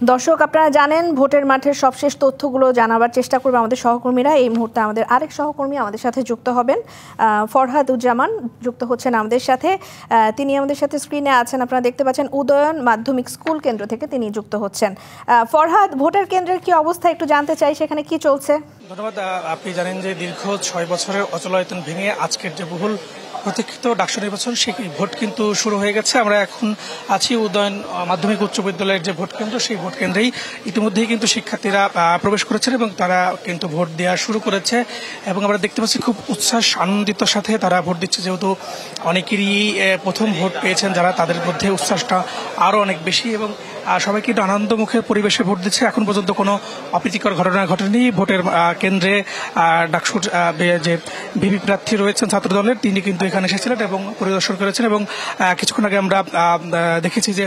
দর্শক, আপনারা জানেন ভোটের মাঠের সবশেষ তথ্যগুলো জানাবার চেষ্টা করবে আমাদের সহকর্মীরা। এই মুহূর্তে আমাদের আরেক সহকর্মী আমাদের সাথে যুক্ত হবেন, ফরহাদ উজ্জামান যুক্ত হচ্ছেন আমাদের সাথে। তিনি আমাদের সাথে স্ক্রিনে আছেন, আপনারা দেখতে পাচ্ছেন উদয়ন মাধ্যমিক স্কুল কেন্দ্র থেকে তিনি যুক্ত হচ্ছেন। ফরহাদ, ভোটের কেন্দ্রের কি অবস্থা একটু জানতে চাই, সেখানে কি চলছে? ধন্যবাদ। আপনি জানেন যে দীর্ঘ 6 বছরের অচলায়তন ভেঙে আজকের যে বহুল প্রতীক্ষিত ডাকসু নির্বাচন সেই ভোট কিন্তু শুরু হয়ে গেছে। আমরা এখন আছি উদয়ন মাধ্যমিক উচ্চ বিদ্যালয়ের যে ভোট কেন্দ্র, সেই ভোট কেন্দ্রেই ইতিমধ্যেই কিন্তু শিক্ষার্থীরা প্রবেশ করেছেন এবং তারা কিন্তু ভোট দেওয়া শুরু করেছে এবং আমরা দেখতে পাচ্ছি খুব উচ্ছ্বাস আনন্দিত সাথে তারা ভোট দিচ্ছে। যেহেতু অনেকেরই প্রথম ভোট পেয়েছেন যারা, তাদের মধ্যে উচ্ছ্বাসটা আরও অনেক বেশি এবং সবাই কিন্তু আনন্দমুখের পরিবেশে ভোট দিচ্ছে। এখন পর্যন্ত কোনো অপ্রীতিকর ঘটনা ঘটেনি। ভোটের কেন্দ্রে ডাকসুর যে ভিপি প্রার্থী রয়েছেন ছাত্র দলের, তিনি কিন্তু এখানে এসেছিলেন এবং পরিদর্শন করেছেন এবং কিছুক্ষণ আগে আমরা দেখেছি যে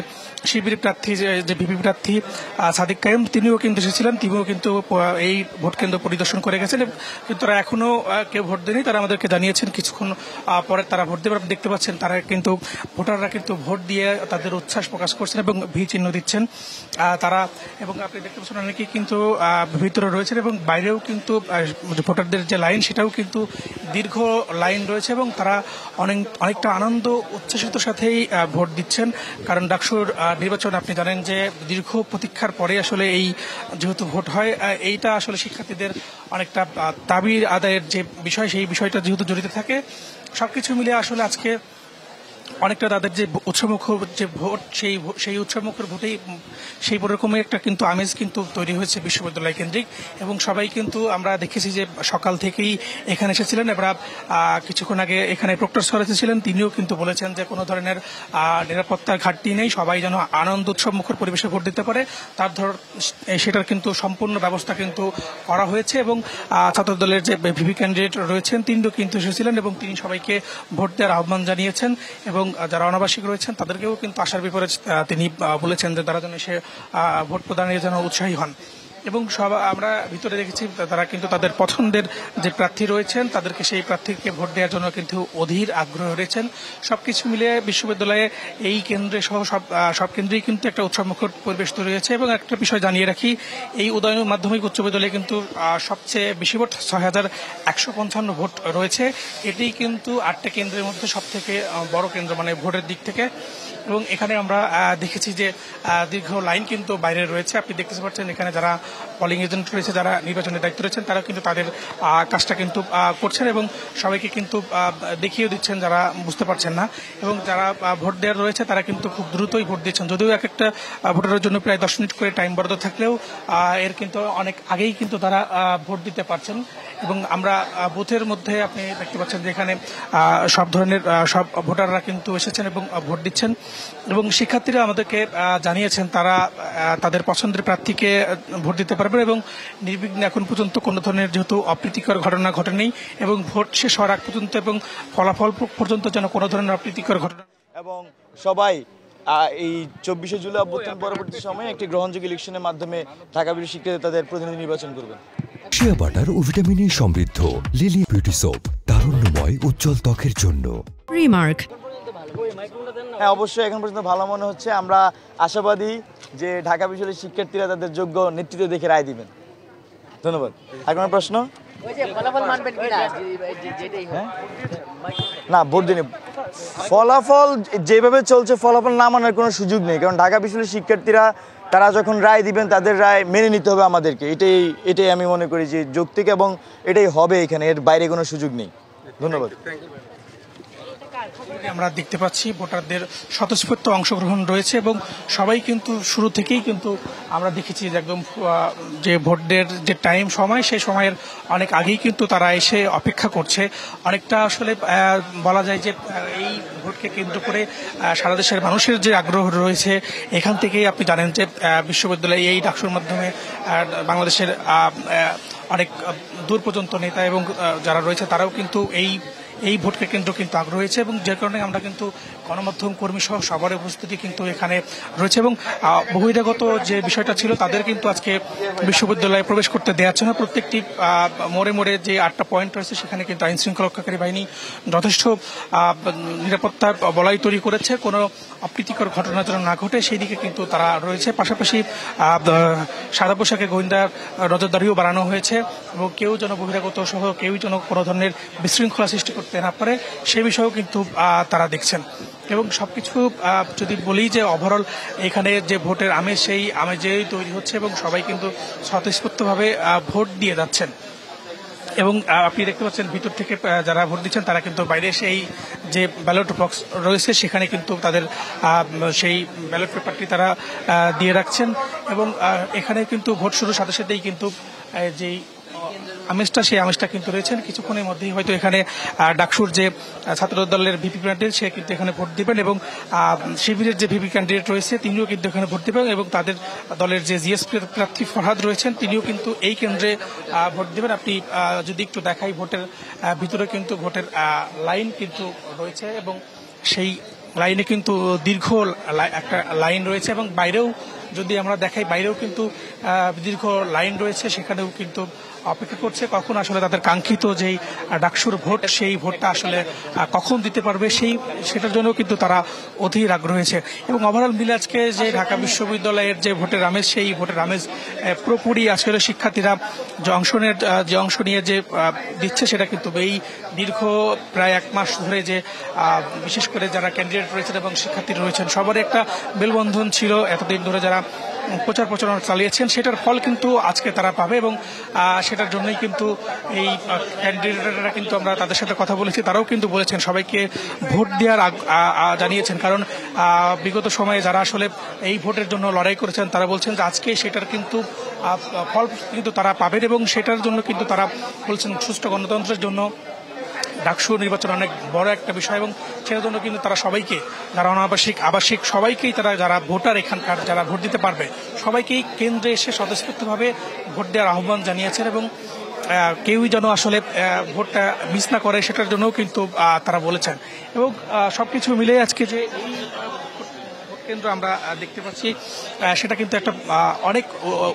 শিবির প্রার্থী যে ভিপি প্রার্থী সাদিক কায়েম, তিনিও কিন্তু এসেছিলেন, তিনিও কিন্তু এই ভোট কেন্দ্র পরিদর্শন করে গেছেন। কিন্তু তারা এখনো কেউ ভোট দেয়নি, তারা আমাদেরকে জানিয়েছেন কিছুক্ষণ পরে তারা ভোট দেবে। দেখতে পাচ্ছেন তারা কিন্তু ভোটাররা কিন্তু ভোট দিয়ে তাদের উচ্ছ্বাস প্রকাশ করছেন এবং ভি চিহ্ন দিচ্ছেন তারা। এবং আপনি দেখতে পাচ্ছেন অনেকেই কিন্তু ভিতরে রয়েছেন এবং বাইরেও কিন্তু ভোটারদের যে লাইন সেটাও কিন্তু দীর্ঘ লাইন রয়েছে এবং তারা অনেকটা আনন্দ উচ্ছ্বাসিত সাথেই ভোট দিচ্ছেন। কারণ ডাকসুর নির্বাচন আপনি জানেন যে দীর্ঘ প্রতীক্ষার পরে আসলে এই যেহেতু ভোট হয়, এইটা আসলে শিক্ষার্থীদের অনেকটা দাবির আদায়ের যে বিষয়, সেই বিষয়টা যেহেতু জড়িত থাকে, সবকিছু মিলিয়ে আসলে আজকে অনেকটা তাদের যে উৎসবমুখর যে ভোট, সেই উৎসবমুখর ভোটেই সেই রকমের একটা কিন্তু আমেজ কিন্তু তৈরি হয়েছে বিশ্ববিদ্যালয় কেন্দ্রিক। এবং সবাই কিন্তু আমরা দেখেছি যে সকাল থেকেই এখানে এসেছিলেন। এবার কিছুক্ষণ আগে এখানে প্রক্টর স্যার এসেছিলেন, তিনিও কিন্তু বলেছেন যে কোনো ধরনের নিরাপত্তার ঘাটতি নেই, সবাই যেন আনন্দ উৎসবমুখর পরিবেশে ভোট দিতে পারে তার সেটার কিন্তু সম্পূর্ণ ব্যবস্থা কিন্তু করা হয়েছে। এবং ছাত্রদলের যে ভিপি ক্যান্ডিডেট রয়েছেন তিনিও কিন্তু এসেছিলেন এবং তিনি সবাইকে ভোট দেওয়ার আহ্বান জানিয়েছেন এবং যারা অনাবাসিক রয়েছেন তাদেরকেও কিন্তু আসার ব্যাপারে তিনি বলেছেন যে তারা যেন এসে ভোট প্রদানের জন্য উৎসাহী হন। এবং আমরা ভিতরে দেখেছি তারা কিন্তু তাদের পছন্দের যে প্রার্থী রয়েছেন তাদেরকে সেই প্রার্থীকে ভোট দেওয়ার জন্য কিন্তু অধীর আগ্রহ রয়েছেন। সবকিছু মিলিয়ে বিশ্ববিদ্যালয়ে এই কেন্দ্রে সহ সব কেন্দ্রেই কিন্তু একটা উৎসবমুখর পরিবেশ তৈরি হয়েছে। এবং একটা বিষয় জানিয়ে রাখি, এই উদয়ন মাধ্যমিক উচ্চ বিদ্যালয়ে কিন্তু সবচেয়ে বেশি ভোট 6155 ভোট রয়েছে। এটি কিন্তু 8টা কেন্দ্রের মধ্যে সব থেকে বড় কেন্দ্র মানে ভোটের দিক থেকে। এবং এখানে আমরা দেখেছি যে দীর্ঘ লাইন কিন্তু বাইরে রয়েছে। আপনি দেখতে পাচ্ছেন এখানে যারা পোলিং এজেন্ট রয়েছে, যারা নির্বাচনের দায়িত্ব রয়েছেন, তারা কিন্তু তাদের কাজটা কিন্তু করছেন এবং সবাইকে কিন্তু দেখিয়ে দিচ্ছেন যারা বুঝতে পারছেন না। এবং যারা ভোট দেওয়ার রয়েছে তারা কিন্তু খুব দ্রুতই ভোট দিচ্ছেন, যদিও এক একটা ভোটারের জন্য প্রায় 10 মিনিট করে টাইম বরাদ্দ থাকলেও এর কিন্তু অনেক আগেই কিন্তু তারা ভোট দিতে পারছেন। এবং আমরা বুথের মধ্যে আপনি দেখতে পাচ্ছেন যে এখানে সব ধরনের সব ভোটাররা কিন্তু এসেছেন এবং ভোট দিচ্ছেন। এবং শিক্ষার্থীরা আমাদেরকে জানিয়েছেন তারা তাদের পছন্দের প্রার্থীকে ভোট দিতে পারবেন এবং নির্বিঘ্নে এখন পর্যন্ত কোনো ধরনের যেহেতু অপ্রীতিকর ঘটনা ঘটেনি এবং ভোট শেষ হওয়ার আগ পর্যন্ত এবং ফলাফল পর্যন্ত যেন কোনো ধরনের অপ্রীতিকর ঘটনা। এবং সবাই এই 24শে জুলাই অভ্যুত্থান পরবর্তী সময়ে একটি গ্রহণযোগ্য ইলেকশনের মাধ্যমে ঢাকা বিশ্ববিদ্যালয় শিক্ষার্থী তাদের প্রতিনিধি নির্বাচন করবেন। শিয়া বাটার ও ভিটামিনে সমৃদ্ধ লিলি বিউটি সোপ, তারুণ্যময় উজ্জ্বল ত্বকের জন্য। রিমার্ক। হ্যাঁ, অবশ্যই এখন পর্যন্ত ভালো মনে হচ্ছে। আমরা আশাবাদী যে ঢাকা বিশ্ববিদ্যালয়ের শিক্ষার্থীরা তাদের যোগ্য নেতৃত্ব দেখে রায় দিবেন। ধন্যবাদ। আর কোনো প্রশ্ন? না, ভোট দিন। ফলাফল যেভাবে চলছে ফলাফল না মানার কোনো সুযোগ নেই, কারণ ঢাকা বিশ্ববিদ্যালয়ের শিক্ষার্থীরা তারা যখন রায় দিবেন তাদের রায় মেনে নিতে হবে আমাদেরকে। এটাই আমি মনে করি যে যৌক্তিক এবং এটাই হবে, এখানে এর বাইরে কোনো সুযোগ নেই। ধন্যবাদ। আমরা দেখতে পাচ্ছি ভোটারদের স্বতঃস্ফূর্ত অংশগ্রহণ রয়েছে এবং সবাই কিন্তু শুরু থেকেই কিন্তু আমরা দেখেছি যে একদম যে ভোটের যে টাইম সময় সেই সময়ের অনেক আগেই কিন্তু তারা এসে অপেক্ষা করছে। অনেকটা আসলে বলা যায় যে এই ভোটকে কেন্দ্র করে সারা দেশের মানুষের যে আগ্রহ রয়েছে, এখান থেকেই আপনি জানেন যে বিশ্ববিদ্যালয়ে এই ডাকসুর মাধ্যমে বাংলাদেশের অনেক দূর পর্যন্ত নেতা এবং যারা রয়েছে তারাও কিন্তু এই এই ভোটকে কেন্দ্র কিন্তু আগ্রহ হয়েছে এবং যে কারণে আমরা কিন্তু গণমাধ্যম কর্মী সহ সবার উপস্থিতি কিন্তু এখানে রয়েছে এবং বহিরাগত যে বিষয়টা ছিল তাদের কিন্তু আজকে বিশ্ববিদ্যালয়ে প্রবেশ করতে দেওয়া হচ্ছে না। প্রত্যেকটি মোড়ে মোড়ে যে 8টা পয়েন্ট রয়েছে সেখানে কিন্তু আইন শৃঙ্খলা রক্ষাকারী বাহিনী যথেষ্ট নিরাপত্তা বলয় তৈরি করেছে, কোনো অপ্রীতিকর ঘটনা যেন না ঘটে সেই দিকে কিন্তু তারা রয়েছে। পাশাপাশি সাদা পোশাকে গোয়েন্দা নজরদারিও বাড়ানো হয়েছে এবং কেউ যেন বহিরাগত সহ কেউ যেন কোনো ধরনের বিশৃঙ্খলা সৃষ্টি করতে না পারে সে বিষয়েও কিন্তু তারা দেখছেন। এবং সবকিছু যদি বলি যে ওভারঅল এখানে যে ভোটের আমেজ সেই আমেজেই তৈরি হচ্ছে এবং সবাই কিন্তু স্বতঃস্ফূর্তভাবে ভোট দিয়ে যাচ্ছেন। এবং আপনি দেখতে পাচ্ছেন ভিতর থেকে যারা ভোট দিচ্ছেন তারা কিন্তু বাইরে সেই যে ব্যালট বক্স রয়েছে সেখানে কিন্তু তাদের সেই ব্যালট পেপারটি তারা দিয়ে রাখছেন এবং এখানে কিন্তু ভোট শুরুর সাথে সাথেই কিন্তু যেই আমেজটা সেই আমেজটা কিন্তু রয়েছেন। কিছুক্ষণের মধ্যেই হয়তো এখানে ডাকসুর যে ছাত্র দলের ভিপি ক্যান্ডিডেট সে কিন্তু এখানে ভোট দিবেন এবং শিবিরের যে ভিপি ক্যান্ডিডেট রয়েছে তিনিও কিন্তু এখানে ভোট দিবেন এবং তাদের দলের যে জিএস প্রার্থী ফরহাদ রয়েছেন তিনিও কিন্তু এই কেন্দ্রে ভোট দিবেন। আপনি যদি একটু দেখাই ভোটের ভিতরে কিন্তু ভোটের লাইন কিন্তু রয়েছে এবং সেই লাইনে কিন্তু দীর্ঘ একটা লাইন রয়েছে এবং বাইরেও যদি আমরা দেখাই বাইরেও কিন্তু দীর্ঘ লাইন রয়েছে, সেখানেও কিন্তু অপেক্ষা করছে কখন আসলে তাদের কাঙ্ক্ষিত যেই ডাকসুর ভোট সেই ভোটটা আসলে কখন দিতে পারবে সেটার জন্য কিন্তু তারা অধীর আগ্রহ হয়েছে। এবং ওভারঅল মিলে আজকে যে ঢাকা বিশ্ববিদ্যালয়ের যে ভোটের আমেজ সেই ভোটের আমেজ পুরোপুরি আসলে শিক্ষার্থীরা যে অংশ নিয়ে যে দিচ্ছে সেটা কিন্তু এই দীর্ঘ প্রায় 1 মাস ধরে যে বিশেষ করে যারা ক্যান্ডিডেট রয়েছেন এবং শিক্ষার্থী রয়েছেন সবারই একটা মেলবন্ধন ছিল, এতদিন ধরে যারা প্রচার প্রচারণা চালিয়েছেন সেটার ফল কিন্তু আজকে তারা পাবে এবং সেটার জন্যই কিন্তু এই ক্যান্ডিডেটরা কিন্তু আমরা তাদের সাথে কথা বলেছি, তারাও কিন্তু বলেছেন সবাইকে ভোট দেওয়ার জানিয়েছেন। কারণ বিগত সময়ে যারা আসলে এই ভোটের জন্য লড়াই করেছেন তারা বলছেন যে আজকে সেটার কিন্তু ফল কিন্তু তারা পাবেন এবং সেটার জন্য কিন্তু তারা বলছেন সুষ্ঠু গণতন্ত্রের জন্য ডাকসু নির্বাচন অনেক বড় একটা বিষয় এবং সেটার জন্য কিন্তু তারা সবাইকে যারা অনাবাসিক আবাসিক সবাইকেই তারা যারা ভোটার এখানকার যারা ভোট দিতে পারবে সবাইকেই কেন্দ্রে এসে স্বতঃস্ফূর্তভাবে ভোট দেওয়ার আহ্বান জানিয়েছেন এবং কেউই যেন আসলে ভোটটা মিস না করে সেটার জন্যও কিন্তু তারা বলেছেন। এবং সবকিছু মিলে আজকে যে কেন্দ্র আমরা দেখতে পাচ্ছি সেটা কিন্তু একটা অনেক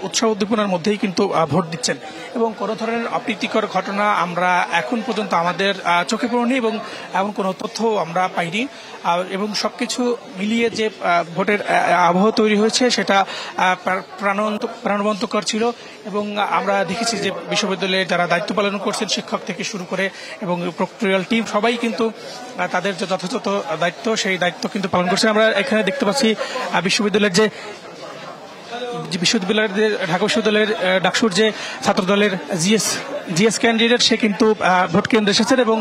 উৎসাহ উদ্দীপনার মধ্যেই কিন্তু ভোট দিচ্ছেন এবং কোনো ধরনের অপ্রীতিকর ঘটনা আমরা এখন পর্যন্ত আমাদের চোখে পড়েনি এবং এমন কোনো তথ্য আমরা পাইনি এবং সবকিছু মিলিয়ে যে ভোটের আবহ তৈরি হয়েছে সেটা প্রাণবন্তকর ছিল এবং আমরা দেখেছি যে বিশ্ববিদ্যালয়ে যারা দায়িত্ব পালন করছেন শিক্ষক থেকে শুরু করে এবং প্রক্টোরিয়াল টিম সবাই কিন্তু তাদের যে যথাযথ দায়িত্ব সেই দায়িত্ব কিন্তু পালন করছেন। আমরা এখানে দেখতে পাচ্ছি বিশ্ববিদ্যালয়ের যে ঢাকা বিশ্ববিদ্যালয়ের ডাকসুর যে ছাত্র দলের জিএস ক্যান্ডিডেট সে কিন্তু ভোট কেন্দ্রে এসেছেন এবং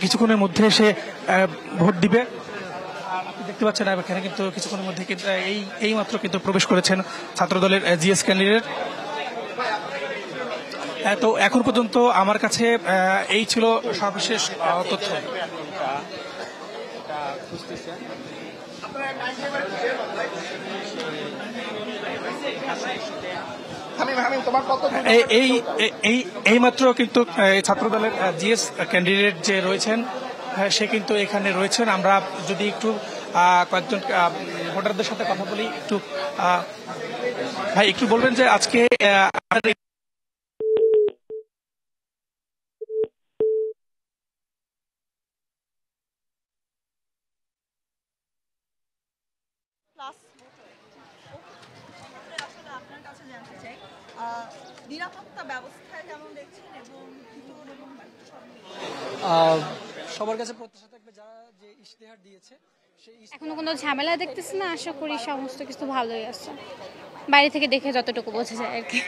কিছুক্ষণের মধ্যে সে ভোট দিবে। দেখতে পাচ্ছেন এখানে কিন্তু কিছুক্ষণের মধ্যে এই মাত্র কিন্তু প্রবেশ করেছেন ছাত্র দলের জিএস ক্যান্ডিডেট। তো এখন পর্যন্ত আমার কাছে এই ছিল সর্বশেষ তথ্য। এই মাত্র কিন্তু ছাত্র দলের জিএস ক্যান্ডিডেট যে রয়েছেন সে কিন্তু এখানে রয়েছেন। আমরা যদি একটু কয়েকজন ভোটারদের সাথে কথা বলি, একটু ভাই একটু বলবেন যে আজকে নিরাপত্তা ব্যবস্থায় কেমন দেখছেন এবং সবার কাছে প্রত্যাশা থাকবে যারা যে ইশতেহার দিয়েছে এখনো কোনো ঝামেলা দেখতেছি না, আশা করি সমস্ত কিছু ভালোই আছে, বাইরে থেকে দেখে যতটুকু বোঝা যায় আর কি।